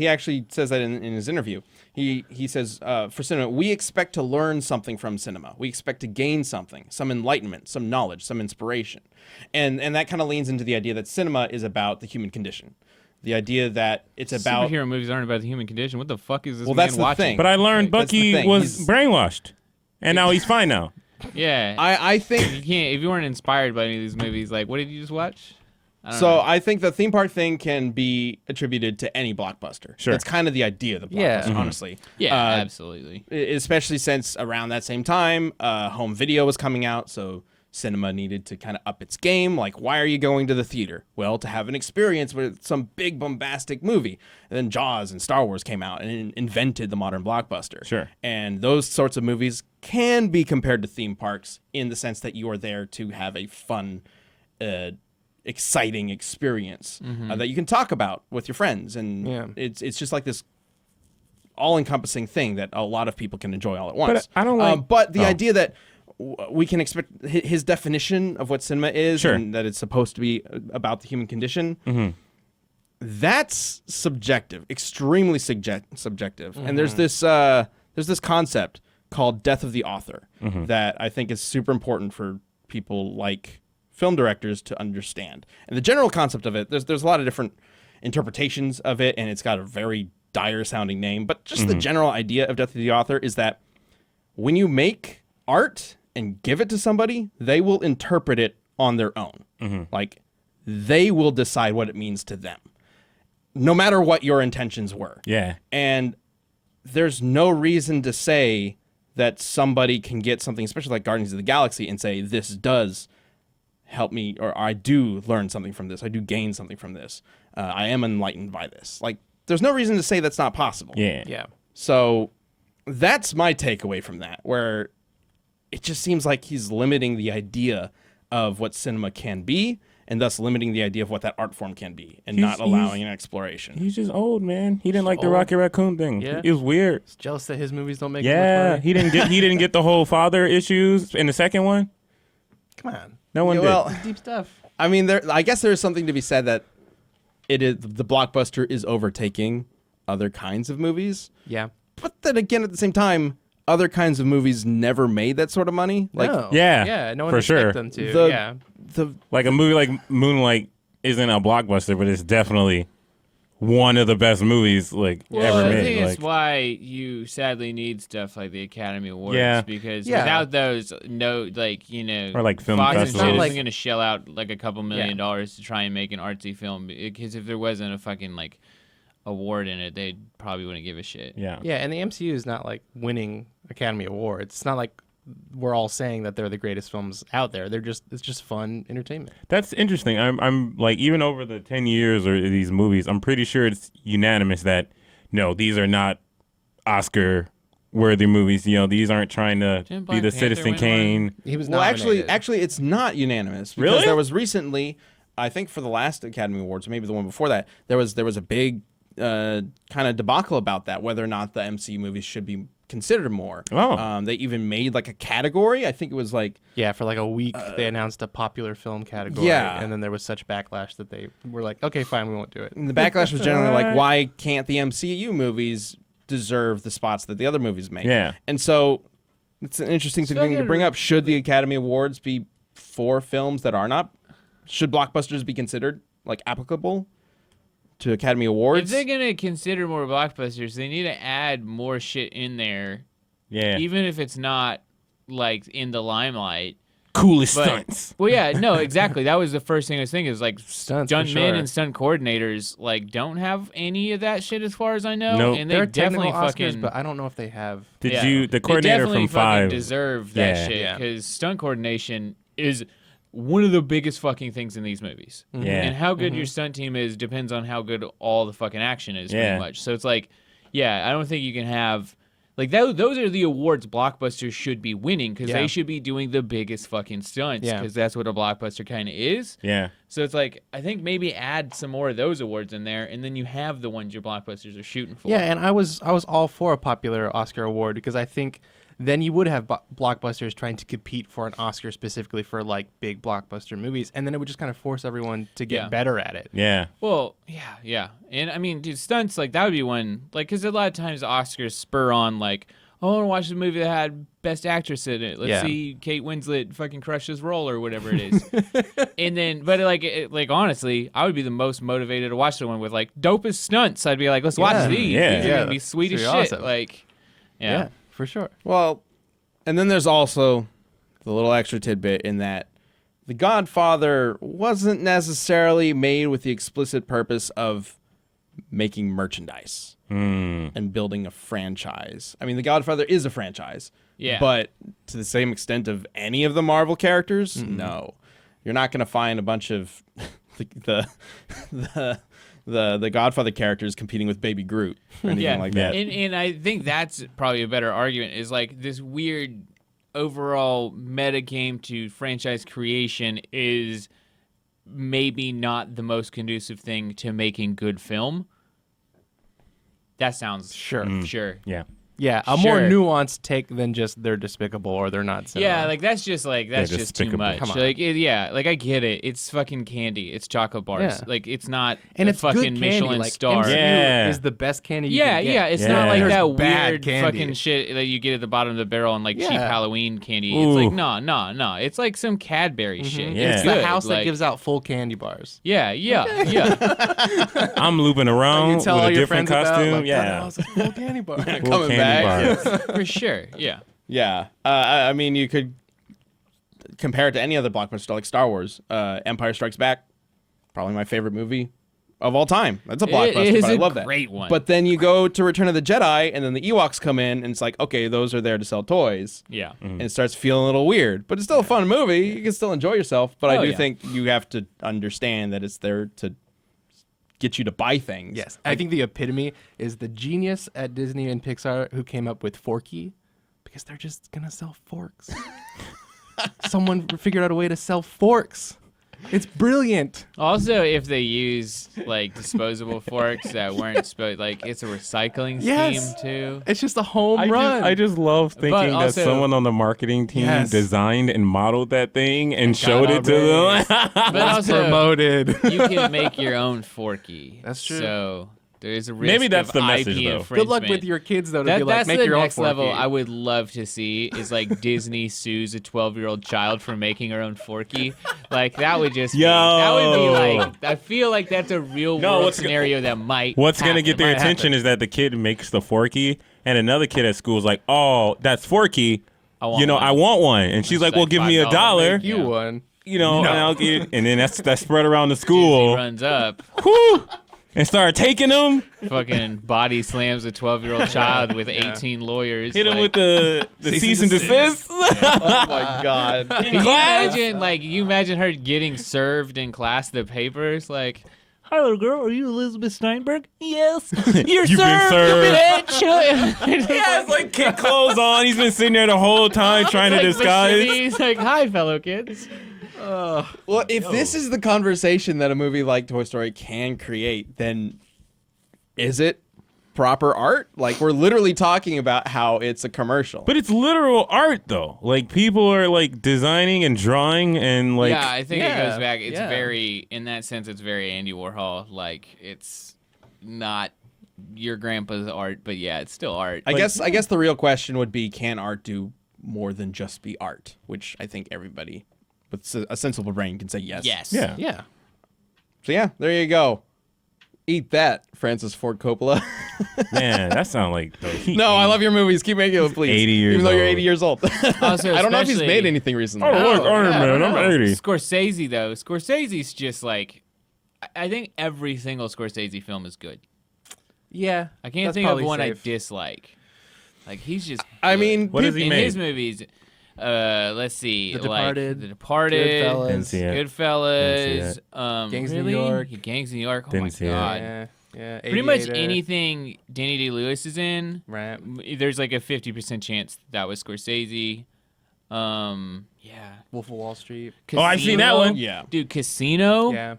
that in his interview. He says, for cinema, we expect to learn something from cinema. We expect to gain something, some enlightenment, some knowledge, some inspiration. And that kind of leans into the idea that cinema is about the human condition. The idea that it's about superhero movies aren't about the human condition. What the fuck is this Well, man that's the watching? thing. But I learned That's the Bucky thing. was He's- brainwashed, and now he's fine now. Yeah. I think you can't if you weren't inspired by any of these movies. Like, what did you just watch? I don't so. know. I think the theme park thing can be attributed to any blockbuster. Sure. That's kind of the idea of the blockbuster, Yeah. honestly. Yeah, Uh, absolutely. especially since around that same time, home video was coming out, so cinema needed to kind of up its game. Like, why are you going to the theater? Well, to have an experience with some big bombastic movie. And then Jaws and Star Wars came out and invented the modern blockbuster. Sure. And those sorts of movies can be compared to theme parks in the sense that you are there to have a fun, exciting experience that you can talk about with your friends. And Yeah. it's just like this all-encompassing thing that a lot of people can enjoy all at once. I don't like- but the Oh. idea that we can expect his definition of what cinema is, Sure. and that it's supposed to be about the human condition. That's subjective, extremely subjective. And there's this concept called death of the author that I think is super important for people like film directors to understand. And the general concept of it, there's a lot of different interpretations of it, and it's got a very dire sounding name. But just the general idea of death of the author is that when you make art and give it to somebody, they will interpret it on their own. Like, they will decide what it means to them, no matter what your intentions were. Yeah. And there's no reason to say that somebody can get something, especially like Guardians of the Galaxy, and say, this does help me, or I do learn something from this. I do gain something from this. I am enlightened by this. Like, there's no reason to say that's not possible. Yeah. Yeah. So that's my takeaway from that, where it just seems like he's limiting the idea of what cinema can be, and thus limiting the idea of what that art form can be, and not allowing an exploration. He's just old, man. He didn't like the old. Rocket Raccoon thing. Yeah. It was weird. He's jealous that his movies don't make Yeah, as much money. he didn't get the whole father issues in the second one. Come on. No one Yeah, did. well, Deep stuff. I mean, I guess there is something to be said that it is the blockbuster is overtaking other kinds of movies. Yeah. But then again, at the same time, other kinds of movies never made that sort of money. Like no. Yeah, Yeah. No one for expect sure. them to. the Yeah. the Like a movie like Moonlight isn't a blockbuster, but it's definitely one of the best movies ever I made. think Like, it's why you sadly need stuff like the Academy Awards. Yeah. Because Yeah. without those, or like film Fox and festivals. shit Like- isn't going to shell out like a couple $1 million to try and make an artsy film. Because if there wasn't a fucking like award in it, they probably wouldn't give a shit. yeah. Yeah, and the MCU is not like winning Academy Awards. It's not like we're all saying that they're the greatest films out there. It's just fun entertainment. That's interesting. I'm like, even over the 10 years or these movies, I'm pretty sure it's unanimous that no, these are not Oscar worthy movies. You know, these aren't trying to Didn't be Black the Panther Citizen win Kane. He was well, nominated. actually, it's not unanimous because Really? there was recently, I think for the last Academy Awards, or maybe the one before that, there was a big kind of debacle about that, whether or not the MCU movies should be considered more. Oh. They even made like a category. I think it was like Yeah, for like a week they announced a popular film category. yeah. And then there was such backlash that they were like, okay, fine, we won't do it. and the backlash was generally like, why can't the MCU movies deserve the spots that the other movies make? Yeah. And so it's an interesting thing to bring up. Should the Academy Awards be for films that are not? Should blockbusters be considered like applicable to Academy If Awards? they're going to consider more blockbusters, they need to add more shit in there, Yeah. even if it's not like in the limelight. Coolest But, stunts. well, yeah, no, exactly. That was the first thing I was thinking is like Stunts, stunt for men sure. and stunt coordinators like don't have any of that shit as far as I know. Nope. And they There are definitely technical fucking Oscars, but I don't know if they have. Did yeah. you, the coordinator they definitely from Five, fucking deserve that Yeah. shit Yeah. because stunt coordination is one of the biggest fucking things in these movies. Yeah. And how good your stunt team is depends on how good all the fucking action is, Yeah. pretty much. So it's like, yeah, I don't think you can have like those are the awards blockbusters should be winning because Yeah. they should be doing the biggest fucking stunts Yeah. because that's what a blockbuster kind of is. yeah. So it's like I think maybe add some more of those awards in there, and then you have the ones your blockbusters are shooting for. Yeah, and I was all for a popular Oscar award because I think then you would have blockbusters trying to compete for an Oscar specifically for like big blockbuster movies, and then it would just kind of force everyone to get Yeah. better at it. Yeah. Well, yeah, and I mean, dude, stunts like that would be one like because a lot of times the Oscars spur on like, I want to watch the movie that had Best Actress in it. Let's see Kate Winslet fucking crush this role or whatever it is. And then, but like honestly, I would be the most motivated to watch the one with like dopest stunts. I'd be like, let's watch these. These are gonna be sweet as shit. Awesome. Like, yeah, for sure. Well, and then there's also the little extra tidbit in that The Godfather wasn't necessarily made with the explicit purpose of making merchandise and building a franchise. I mean, The Godfather is a franchise, but to the same extent of any of the Marvel characters, no. You're not going to find a bunch of the Godfather characters competing with Baby Groot or anything like that. And I think that's probably a better argument is like this weird overall meta game to franchise creation is maybe not the most conducive thing to making good film. That sounds sure. Yeah, a more nuanced take than just they're despicable or they're not cinema. Yeah, like that's just too much. Come on. Like like I get it. It's fucking candy. It's chocolate bars. Yeah. Like it's not and a it's fucking good Michelin like, star. MCU is the best candy you can get. It's not like that bad weird candy. fucking shit that you get at the bottom of the barrel and like cheap Halloween candy. It's like no. It's like some Cadbury shit. Yeah. It's the good. house like, that gives out full candy bars. Yeah. I'm looping around with a different costume. It's a full candy bar. Coming back. For sure, yeah. I mean, you could compare it to any other blockbuster like Star Wars. Empire Strikes Back, probably my favorite movie of all time. That's a blockbuster, but I love that. Great one. But then you go to Return of the Jedi, and then the Ewoks come in, and it's like, okay, those are there to sell toys. Yeah. And it starts feeling a little weird, but it's still a fun movie. You can still enjoy yourself. But I do think you have to understand that it's there to get you to buy things. Yes, I think the epitome is the genius at Disney and Pixar who came up with Forky, because they're just gonna sell forks. Someone figured out a way to sell forks. It's brilliant. Also, if they use like disposable forks that weren't like it's a recycling scheme too. It's just a home run. I just love thinking that someone on the marketing team designed and modeled that thing and showed it to them. But also promoted. You can make your own Forky. That's true. So there is a risk Maybe that's of the message, IP though. infringement. Good luck with your kids, though, to be like, that's make the your own next Forky. level I would love to see is like Disney sues a 12-year-old child for making her own Forky. Like that would just that would be like, I feel like that's a real world scenario that might What's going to happen. get their attention is that the kid makes the Forky and another kid at school is like, oh, that's Forky. I want one. And she's like, well, give me $1. You one. And I'll get, and then that's spread around the school. Disney runs up. Whoo! And start taking them. Fucking body slams a 12-year-old child with 18 lawyers. Hit him with the cease and desist. Oh my god! Can you imagine her getting served in class the papers like, "Hi, little girl. Are you Elizabeth Steinberg?" "Yes." "You're You've been served. bitch." It's like kid clothes on. He's been sitting there the whole time trying to disguise. He's like, "Hi, fellow kids." Well, if this is the conversation that a movie like Toy Story can create, then is it proper art? Like, we're literally talking about how it's a commercial. But it's literal art, though. Like, people are, like, designing and drawing and, like... Yeah, I think it goes back. It's very, in that sense, it's very Andy Warhol. Like, it's not your grandpa's art, but yeah, it's still art. I guess the real question would be, can art do more than just be art? Which I think everybody with a sensible brain can say yes. Yes. Yeah. So yeah, there you go. Eat that, Francis Ford Coppola. Man, that sounds like... No, I love your movies. Keep making it, please. 80 years Even though you're old. 80 years old. Also, I don't know if he's made anything recently. Oh, look, Iron Man, I'm 80. Scorsese, though. Scorsese's just like... I think every single Scorsese film is good. Yeah. I can't think of one I dislike. Like, he's just... I mean... What has he in made? his movies... let's see. The Departed. The Departed. Didn't see it. Goodfellas. Gangs of New York. Gangs of New York. Oh Didn't my see it. god. Yeah. Pretty much Aviator. anything Danny Day-Lewis is in. Right. There's like a 50% chance that was Scorsese. Yeah. Wolf of Wall Street. Casino, I've seen that one. Yeah. Dude, Casino. Yeah.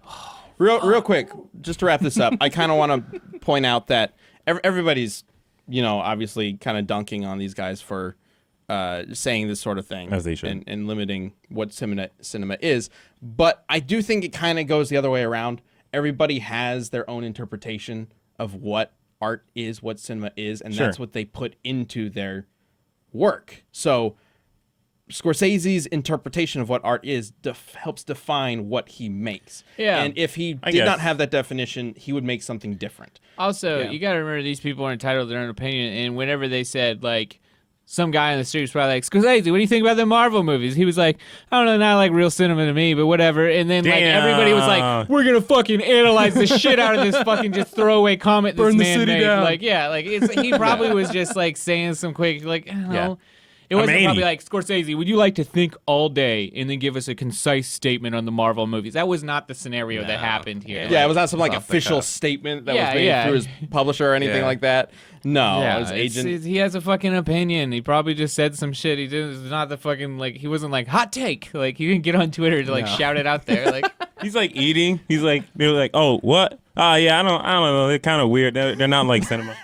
Real quick, just to wrap this up, I kind of want to point out that everybody's, obviously kind of dunking on these guys for saying this sort of thing. As they should. And limiting what cinema is. But I do think it kind of goes the other way around. Everybody has their own interpretation of what art is, what cinema is, and Sure. that's what they put into their work. So Scorsese's interpretation of what art is helps define what he makes. Yeah. And if he did not have that definition, he would make something different. Also, you got to remember these people are entitled to their own opinion. And whenever they said, like, some guy in the street was probably like, Scorsese, what do you think about the Marvel movies? He was like, I don't know, not like real cinema to me, but whatever. And then like everybody was like, we're going to fucking analyze the shit out of this fucking just throwaway comment this man made. Like, yeah, like he probably was just like saying some quick, like, I don't know. It wasn't probably like, Scorsese, would you like to think all day and then give us a concise statement on the Marvel movies? That was not the scenario that happened here. Yeah, it was not some like official statement that was made through his publisher or anything like that. No, his agent. He has a fucking opinion. He probably just said some shit. He didn't. It's not the fucking like. He wasn't like hot take. Like he didn't get on Twitter to like shout it out there. Like he's like eating. He's like they were like, oh what? Yeah, I don't know. They're kind of weird. They're not like cinema.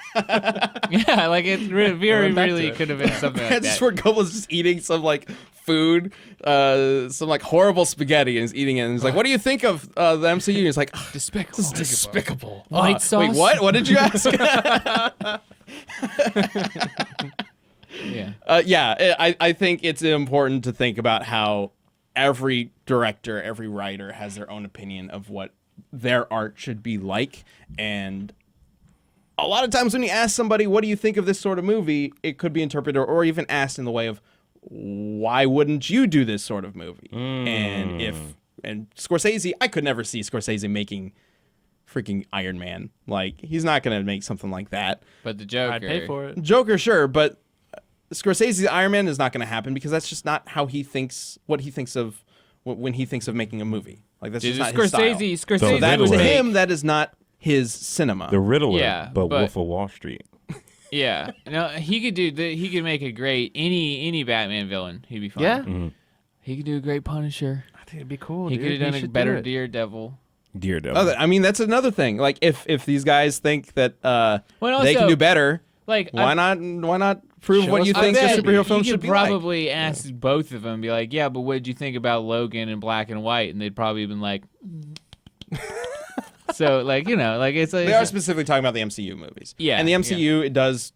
Yeah, like it's really could have been something like that. Just where Coppola's just eating some like food, some like horrible spaghetti, and he's eating it. And he's like, "What do you think of the MCU?" And he's like, "Despicable, this is despicable." White sauce. Wait, what? What did you ask? I think it's important to think about how every director, every writer has their own opinion of what their art should be like, and a lot of times when you ask somebody, what do you think of this sort of movie, it could be interpreted or even asked in the way of, why wouldn't you do this sort of movie? And Scorsese, I could never see Scorsese making freaking Iron Man. Like, he's not going to make something like that. But the Joker. I'd pay for it. Joker, sure, but Scorsese's Iron Man is not going to happen because that's just not how he thinks, what he thinks of when he thinks of making a movie. Like, that's just not his style. Scorsese So that to him, that is not his cinema. The Riddler, but Wolf of Wall Street. Yeah, no, he could do. He could make a great any Batman villain. He'd be fine. Yeah, he could do a great Punisher. I think it'd be cool. He could have done a better Daredevil. I mean, that's another thing. Like, if these guys think that they can do better, like why not prove what you think the superhero film should be like? You could probably ask both of them, be like, yeah, but what did you think about Logan in black and white? And they'd probably been like. So, like, you know, like it's like they are specifically talking about the MCU movies. Yeah, and the MCU it does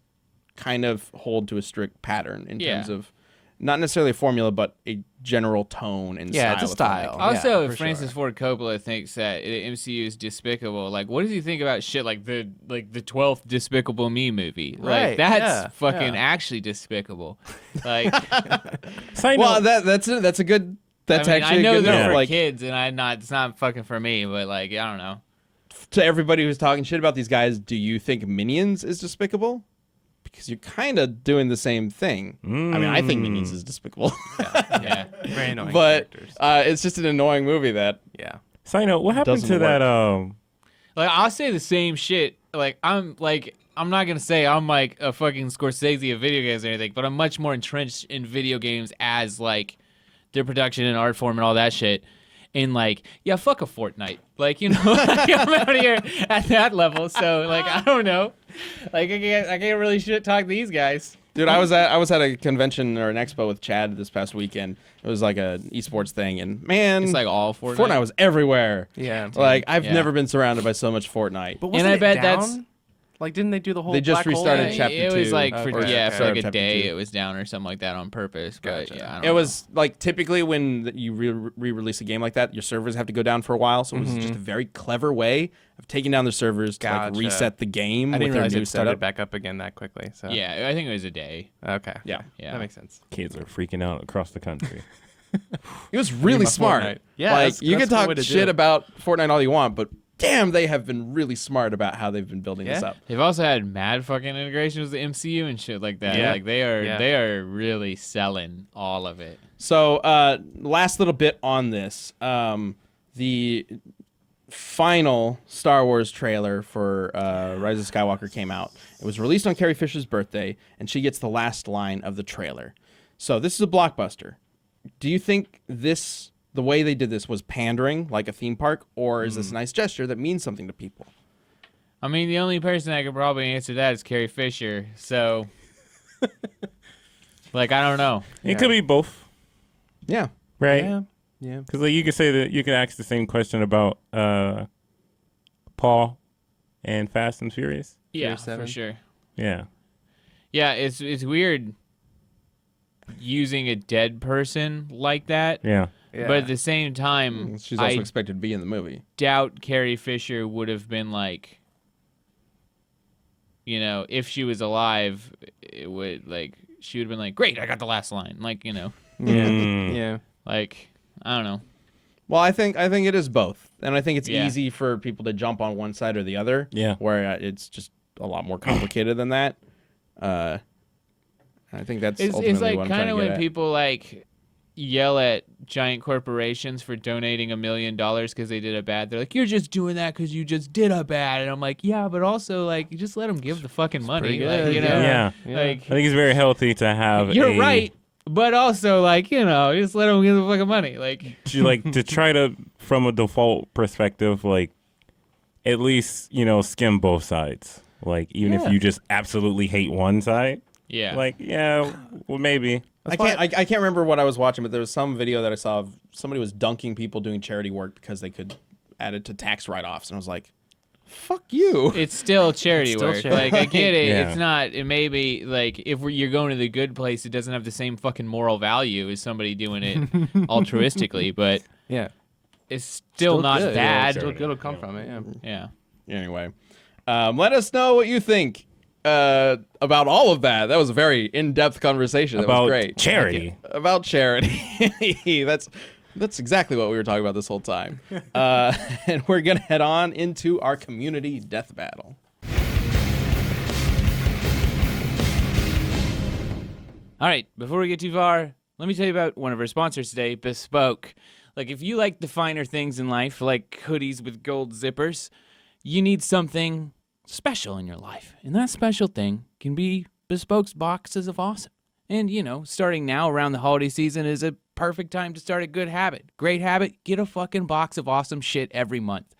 kind of hold to a strict pattern in terms of not necessarily a formula, but a general tone and style. It's a style. Also, if Francis Ford Coppola thinks that the MCU is despicable, like, what does he think about shit like the 12th Despicable Me movie? Right, like, that's fucking actually despicable. Like, well, that's a good. That's actually I know a good they're for like kids, and it's not fucking for me, but like, I don't know. To everybody who's talking shit about these guys, do you think Minions is despicable? Because you're kind of doing the same thing. I mean, I think Minions is despicable. Yeah. Very annoying but characters. It's just an annoying movie that. Yeah. Side note, what happened to that? Like, I'll say the same shit. Like, I'm not gonna say I'm like a fucking Scorsese of video games or anything, but I'm much more entrenched in video games as like their production and art form and all that shit. And like, yeah, fuck a Fortnite. Like, you know, like, I'm out here at that level. So like, I don't know. Like, I can't really shit talk these guys. Dude, I was at a convention or an expo with Chad this past weekend. It was like a esports thing, and man, it's like all Fortnite. Fortnite was everywhere. Yeah. Like I've never been surrounded by so much Fortnite. But wasn't I it bet down? that's like, didn't they do the whole? They just black hole restarted thing? chapter 2. It was like for like a chapter day 2. it was down or something like that on purpose. But Gotcha. yeah, I don't It know. was like typically when you re-release a game like that, your servers have to go down for a while. So it was just a very clever way of taking down their servers to like reset the game I with didn't their realize new it started setup. back up again that quickly. So Yeah, I think it was a day. Okay. Yeah. That makes sense. Kids are freaking out across the country. It was really my smart. Fortnite. Yeah, like that's- you that's can a good talk way to do shit it. about Fortnite all you want, but damn, they have been really smart about how they've been building this up. They've also had mad fucking integrations with the MCU and shit like that. Yeah. Like they are really selling all of it. So, last little bit on this. The final Star Wars trailer for Rise of Skywalker came out. It was released on Carrie Fisher's birthday, and she gets the last line of the trailer. So this is a blockbuster. Do you think the way they did this was pandering, like a theme park, or is this a nice gesture that means something to people? I mean, the only person that could probably answer that is Carrie Fisher. So, like, I don't know. It could be both, Yeah. right? Yeah. Because like you could say that you could ask the same question about Paul and Fast and Furious. Yeah, Seven. for sure. Yeah. Yeah, it's weird using a dead person like that. Yeah. Yeah. But at the same time, She's also I expected to be in the movie. doubt Carrie Fisher would have been like, if she was alive, it would she would have been like, great, I got the last line. Yeah. Like, I don't know. Well, I think it is both, and I think it's easy for people to jump on one side or the other. Yeah. Where it's just a lot more complicated than that. I think that's ultimately It's like what I'm kind trying of to get when at. people yell at giant corporations for donating $1 million because they did a bad. They're like, you're just doing that because you just did a bad. And I'm like, yeah, but also you just let them give the fucking money. pretty good, Yeah. I think it's very healthy to have. You're right, but also just let them give the fucking money. To try to, from a default perspective, at least skim both sides. Even if you just absolutely hate one side. Yeah. Well, maybe. I can't remember what I was watching, but there was some video that I saw of somebody was dunking people doing charity work because they could add it to tax write-offs, and I was like, "Fuck you!" It's still charity work. charity. I get it. Yeah. It's not. It may be if you're going to the good place, it doesn't have the same fucking moral value as somebody doing it altruistically, but Yeah. it's still not good. bad. Still good will come from it. Yeah. Yeah. Anyway, let us know what you think about all of that. That was a very in-depth conversation. That About was great. charity. About charity. That's exactly what we were talking about this whole time. And we're gonna head on into our community death battle. All right, before we get too far, let me tell you about one of our sponsors today, Bespoke. If you like the finer things in life, like hoodies with gold zippers, you need something special in your life. And that special thing can be Bespoke's boxes of awesome. And, starting now around the holiday season is a perfect time to start a good habit. Great habit, get a fucking box of awesome shit every month.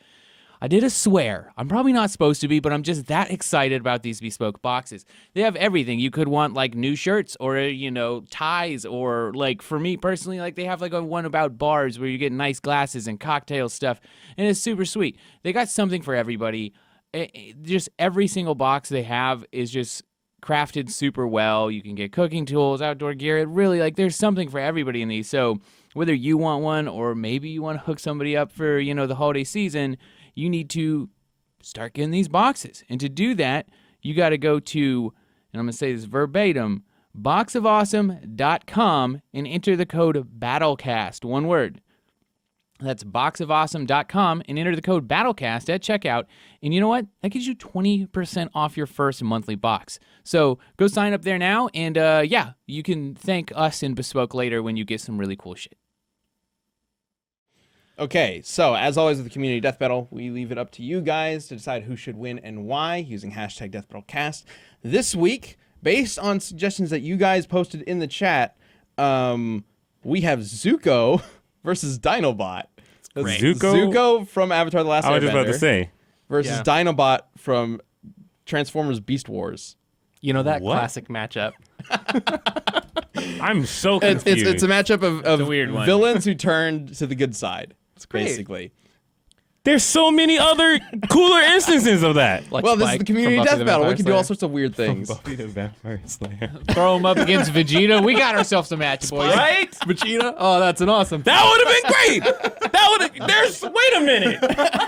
I did a swear. I'm probably not supposed to be, but I'm just that excited about these Bespoke boxes. They have everything. You could want new shirts or, ties, or for me personally, they have a one about bars where you get nice glasses and cocktail stuff. And it's super sweet. They got something for everybody. Just every single box they have is just crafted super well. You can get cooking tools, outdoor gear. It really there's something for everybody in these. So whether you want one or maybe you want to hook somebody up for, the holiday season, you need to start getting these boxes. And to do that, you got to go to, and I'm going to say this verbatim, boxofawesome.com and enter the code BATTLECAST, one word. That's boxofawesome.com and enter the code BATTLECAST at checkout. And you know what? That gives you 20% off your first monthly box. So go sign up there now, and you can thank us in Bespoke later when you get some really cool shit. Okay, so as always with the community death battle, we leave it up to you guys to decide who should win and why using hashtag DeathBattleCast. This week, based on suggestions that you guys posted in the chat, we have Zuko versus Dinobot. Great. Zuko from Avatar: The Last Airbender. I was just about to say. Versus Dinobot from Transformers: Beast Wars. That What? classic matchup. I'm so confused. It's a matchup of a weird one. villains who turned to the good side. It's great. basically. There's so many other cooler instances of that. Well, this is the community death battle. We can do all sorts of weird things. Buffy the Vampire Slayer. Throw him up against Vegeta. We got ourselves a match, boys. Right? Vegeta? Oh, that's an awesome. That would have been great. Wait a minute.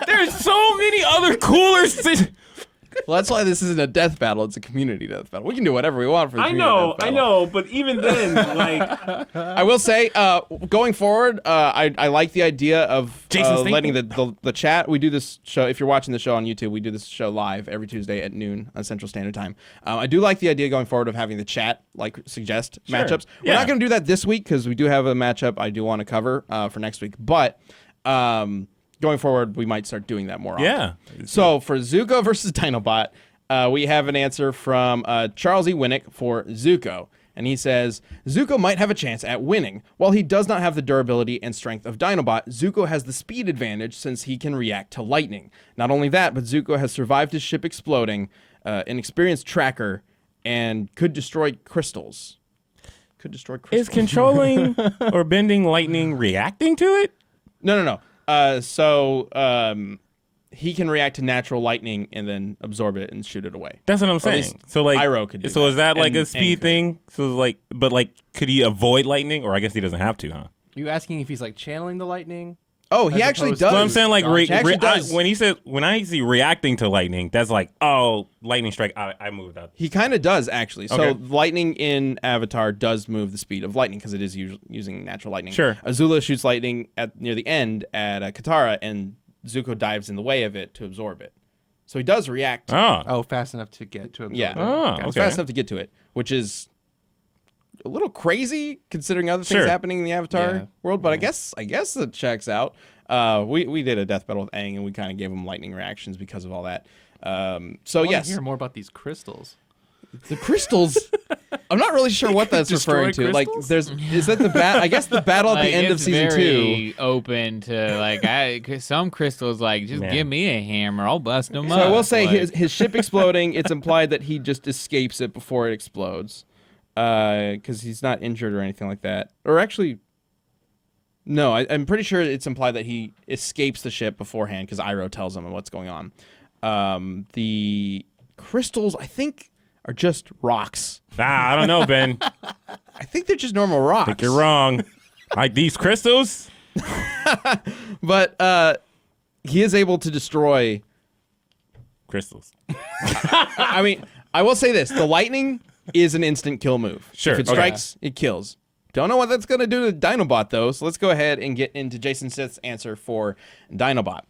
There's so many other cooler Well, that's why this isn't a death battle. It's a community death battle. We can do whatever we want for the community death battle. but even then, I will say, going forward, I like the idea of letting the chat. We do this show. If you're watching the show on YouTube, we do this show live every Tuesday at noon on Central Standard Time. I do like the idea going forward of having the chat suggest matchups. We're not going to do that this week because we do have a matchup I do want to cover for next week. But going forward, we might start doing that more often. Yeah. So for Zuko versus Dinobot, we have an answer from Charles E. Winnick for Zuko. And he says, Zuko might have a chance at winning. While he does not have the durability and strength of Dinobot, Zuko has the speed advantage since he can react to lightning. Not only that, but Zuko has survived his ship exploding, an experienced tracker, and could destroy crystals. Is controlling or bending lightning reacting to it? No. he can react to natural lightning and then absorb it and shoot it away. That's what I'm saying. So like, Iroh could do so that. is that like And a speed thing? So like, but like, could he avoid lightning? Or I guess he doesn't have to, huh? Are you asking if he's like channeling the lightning? Oh, he actually opposed does. to- So I'm saying like, He actually does. when I see reacting to lightning, that's like, oh, lightning strike. I moved out. He kind of does, actually. So Okay. lightning in Avatar does move the speed of lightning because it is using natural lightning. Sure. Azula shoots lightning near the end at Katara, and Zuko dives in the way of it to absorb it. So he does react. Oh, Fast enough to get to him. Yeah. Oh, It's okay. fast enough to get to it, which is a little crazy considering other things Sure. happening in the Avatar Yeah. world. But I guess it checks out. We did a death battle with Aang, and we kind of gave him lightning reactions because of all that. So I wanna yes, hear more about these crystals. the crystals. I'm not really sure what that's Destroy referring to. Like, crystals? is that the I guess the battle at the end of it's season 2. very open to like, 'cause some crystals like just Man. give me a hammer, I'll bust them So up. I will say like, his ship exploding. It's implied that he just escapes it before it explodes, because he's not injured or anything like that. Or actually, no, I'm pretty sure it's implied that he escapes the ship beforehand because Iroh tells him what's going on. The crystals, I think, are just rocks. I don't know, Ben. I think they're just normal rocks. think you're wrong. Like these crystals. But he is able to destroy. Crystals. I mean, I will say this: the lightning is an instant kill move. Sure, If it okay. strikes, it kills. Don't know what that's going to do to Dinobot, though, so let's go ahead and get into Jason Sith's answer for Dinobot.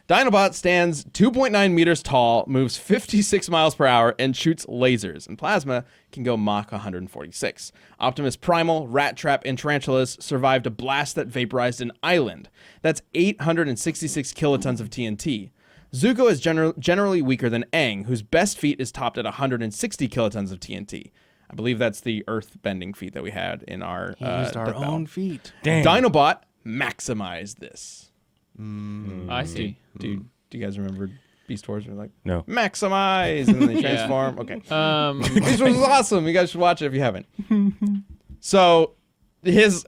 Dinobot stands 2.9 meters tall, moves 56 miles per hour, and shoots lasers. And plasma can go Mach 146. Optimus Primal, Rat Trap, and Tarantulas survived a blast that vaporized an island. That's 866 kilotons of TNT. Zuko is generally weaker than Aang, whose best feat is topped at 160 kilotons of TNT. I believe that's the earth-bending feat that we had in our He used our death battle. own feet. Damn. Dinobot maximized this. I see. Dude, do you guys remember Beast Wars? We're like, No. maximize, and then they transform. Okay. Beast Wars is awesome. You guys should watch it if you haven't. So, his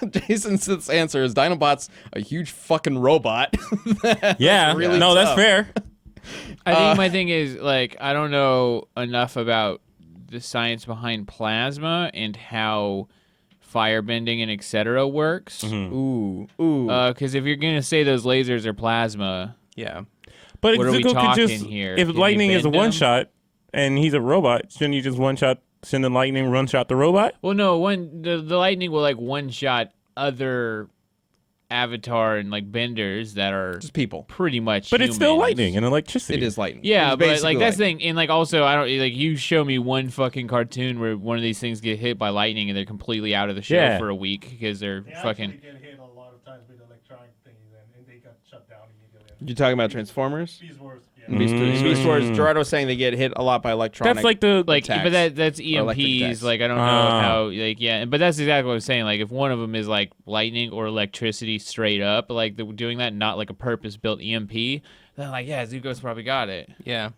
Jason Sith's answer is Dinobot's a huge fucking robot. Yeah. really no, that's tough. fair. I think my thing is like I don't know enough about the science behind plasma and how firebending and etc. works. Ooh. Because if you're gonna say those lasers are plasma, Yeah. But What are we Zuko could talking just, here? if Can you lightning is a bend him? one shot and he's a robot, shouldn't you just one shot send the lightning, run shot the robot? well, no, the lightning will like one shot other Avatar and like benders that are Just people. pretty much. But it's still humans. lightning and electricity. It is lightning. Yeah, It's but basically like that's the lightning. thing, and like also I don't like you show me one fucking cartoon where one of these things get hit by lightning and they're completely out of the show Yeah. for a week because they're They fucking. actually get hit a lot of times with electronic things, and they got shut down immediately. You're talking about Transformers? Beast Wars, Mm-hmm. yeah. Beast Wars, Gerardo was saying they get hit a lot by electronic. That's like the Like, attacks but that's or electric EMPs. attacks. Like, I don't know how. Like, yeah, but that's exactly what I'm saying. Like, if one of them is like lightning or electricity straight up, like doing that, not like a purpose-built EMP, then like, yeah, Zuko's probably got it. Yeah.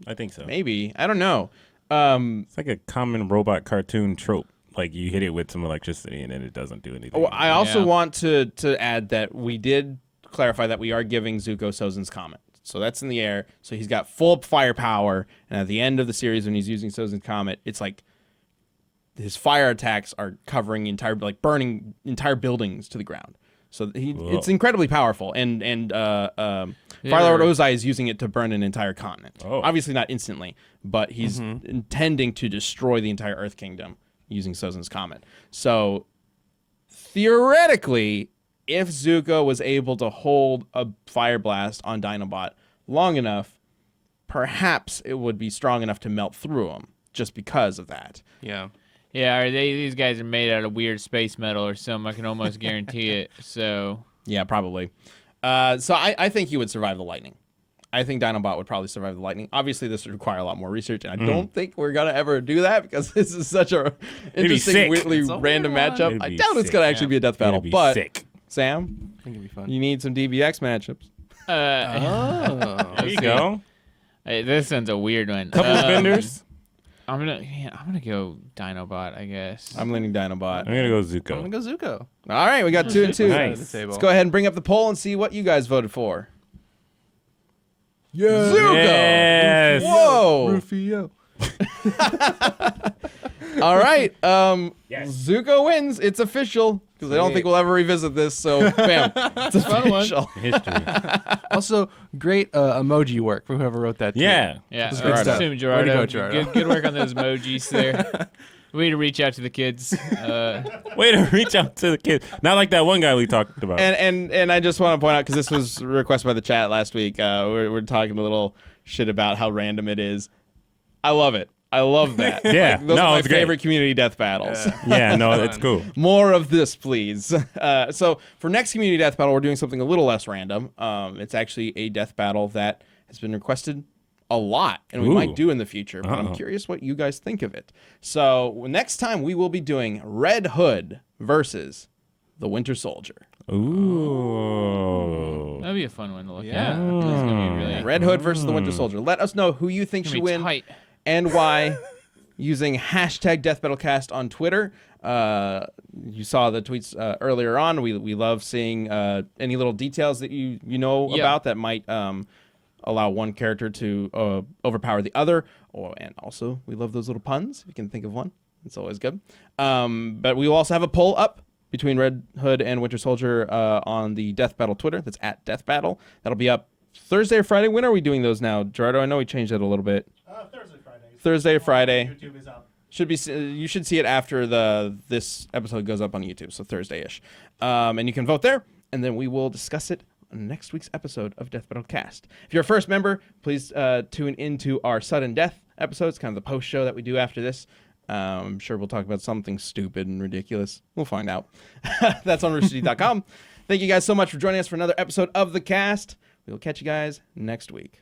I think so. Maybe. I don't know. It's like a common robot cartoon trope. Like you hit it with some electricity and then it doesn't do anything. Oh, I also Yeah. want to add that we did clarify that we are giving Zuko Sozin's Comet. So that's in the air. So he's got full firepower. And at the end of the series, when he's using Sozin's Comet, it's like his fire attacks are covering burning entire buildings to the ground. So it's incredibly powerful. And Fire Lord Ozai is using it to burn an entire continent. Oh. Obviously not instantly, but he's intending to destroy the entire Earth Kingdom using Sozin's Comet. So theoretically, if Zuko was able to hold a fire blast on Dinobot long enough, perhaps it would be strong enough to melt through him just because of that. Yeah. Yeah, these guys are made out of weird space metal or something. I can almost guarantee it. So Yeah, probably. So I think he would survive the lightning. I think Dinobot would probably survive the lightning. Obviously, this would require a lot more research, and I don't think we're going to ever do that because this is such a interesting, sick. weirdly It's a random weird one. matchup. It'd I be doubt it's sick. going to actually be a death battle, It'd be but sick. Sam, I think it'd be fun. you need some DBX matchups. Oh. There you go. Hey, this one's a weird one. Couple of vendors. I'm gonna go Dinobot, I guess. I'm leaning Dinobot. I'm gonna go I'm Zuko. gonna go Zuko. All right, we got 2 and 2. Nice. The table. Let's go ahead and bring up the poll and see what you guys voted for. Zuko. Yes. Whoa. Rufio. All right. Zuko wins. It's official because I don't think we'll ever revisit this. So, bam, it's official. History. Also, great emoji work for whoever wrote that. Yeah. Yeah, good stuff. assume Way to Gerardo. go, Gerardo. Good work on those emojis there. Way to reach out to the kids. Way to reach out to the kids. Not like that one guy we talked about. And I just want to point out because this was requested by the chat last week. We're talking a little shit about how random it is. I love it. I love that. Yeah. Those are my it's great. favorite community death battles. Yeah, no, it's cool. More of this, please. So for next community death battle, we're doing something a little less random. It's actually a death battle that has been requested a lot, and we might do in the future. But I'm curious what you guys think of it. So next time we will be doing Red Hood versus the Winter Soldier. Ooh. That'd be a fun one to look Yeah. at. It's gonna be really Red Hood versus the Winter Soldier. Let us know who you think should win tight. and why using hashtag DeathBattleCast on Twitter. You saw the tweets earlier on. We love seeing any little details that you know about that might allow one character to overpower the other. And also, we love those little puns. If you can think of one, it's always good. But we will also have a poll up between Red Hood and Winter Soldier on the Death Battle Twitter. That's at Death Battle. That'll be up Thursday or Friday. When are we doing those now, Gerardo? I know we changed it a little bit. Thursday or Friday. YouTube is up. You should see it after this episode goes up on YouTube, so Thursday-ish. And you can vote there, and then we will discuss it on next week's episode of Death Battle Cast. If you're a first member, please tune into our sudden death episode. It's kind of the post show that we do after this. I'm sure we'll talk about something stupid and ridiculous. We'll find out. That's on roosterteeth.com. Thank you guys so much for joining us for another episode of the cast. We will catch you guys next week.